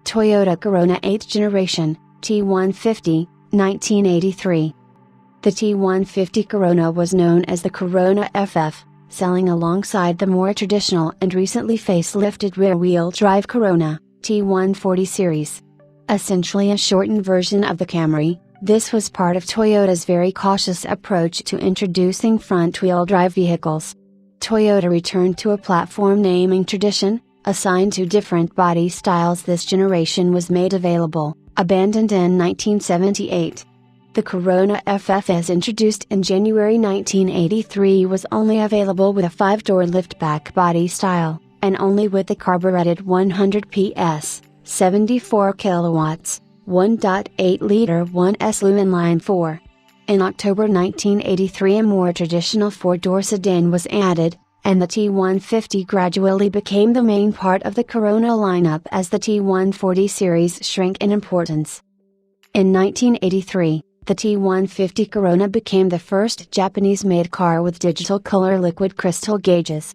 Toyota Corona 8th Generation, T150, 1983. The T150 Corona was known as the Corona FF, selling alongside the more traditional and recently facelifted rear-wheel drive Corona, T140 series. Essentially a shortened version of the Camry, this was part of Toyota's very cautious approach to introducing front-wheel drive vehicles. Toyota returned to a platform naming tradition, assigned to different body styles. This generation was made available, abandoned in 1978. The Corona FF, as introduced in January 1983, was only available with a 5-door liftback body style, and only with the carbureted 100 PS, 74 kilowatts, 1.8-liter 1S-LU inline 4. In October 1983 a more traditional 4-door sedan was added, and the T150 gradually became the main part of the Corona lineup as the T140 series shrank in importance. In 1983, the T150 Corona became the first Japanese-made car with digital color liquid crystal gauges.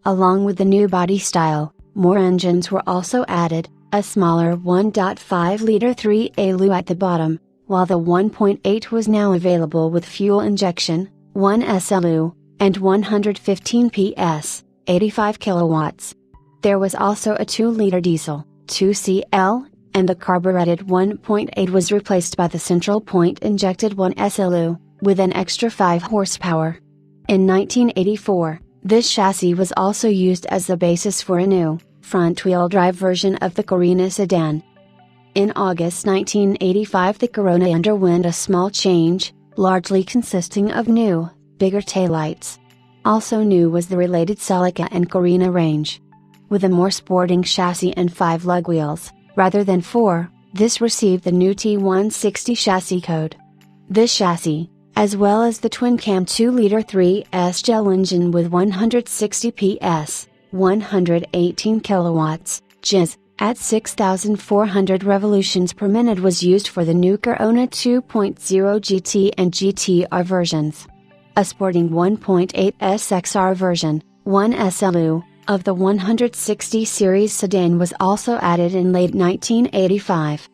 Along with the new body style, more engines were also added, a smaller 1.5-liter 3A-LU at the bottom, while the 1.8 was now available with fuel injection, 1S-LU, and 115 PS, 85 kilowatts. There was also a 2-liter diesel, 2CL, and the carbureted 1.8 was replaced by the central point-injected 1S-LU, with an extra 5 horsepower. In 1984, this chassis was also used as the basis for a new, front-wheel drive version of the Corona sedan. In August 1985 the Corona underwent a small change, largely consisting of new, bigger taillights. Also new was the related Celica and Corona range. With a more sporting chassis and 5 lug wheels, rather than 4, this received the new T160 chassis code. This chassis, as well as the twin-cam 2-liter 3S gel engine with 160 PS, 118 kilowatts, GIS, at 6,400 revolutions per minute was used for the new Corona 2.0 GT and GTR versions. A sporting 1.8 SXR version, 1S-LU, of the 160 series sedan was also added in late 1985.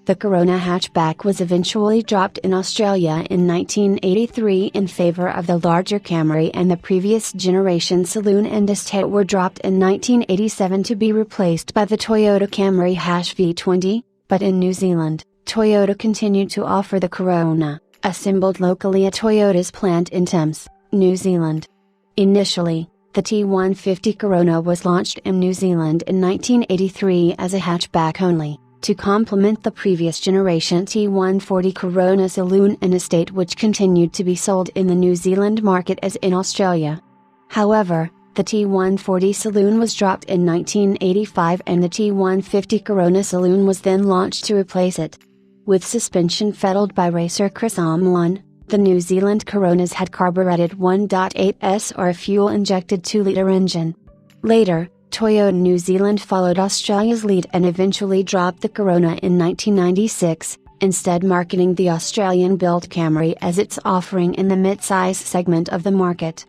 The Corona hatchback was eventually dropped in Australia in 1983 in favor of the larger Camry, and the previous generation saloon and estate were dropped in 1987 to be replaced by the Toyota Camry V20, but in New Zealand, Toyota continued to offer the Corona, assembled locally at Toyota's plant in Thames, New Zealand. Initially, the T150 Corona was launched in New Zealand in 1983 as a hatchback only, to complement the previous generation T140 Corona saloon and estate, which continued to be sold in the New Zealand market as in Australia. However, the T140 saloon was dropped in 1985 and the T150 Corona saloon was then launched to replace it. With suspension fettled by racer Chris Omlon, the New Zealand Coronas had carbureted 1.8S or a fuel-injected 2-liter engine. Later, Toyota New Zealand followed Australia's lead and eventually dropped the Corona in 1996, instead marketing the Australian-built Camry as its offering in the mid-size segment of the market.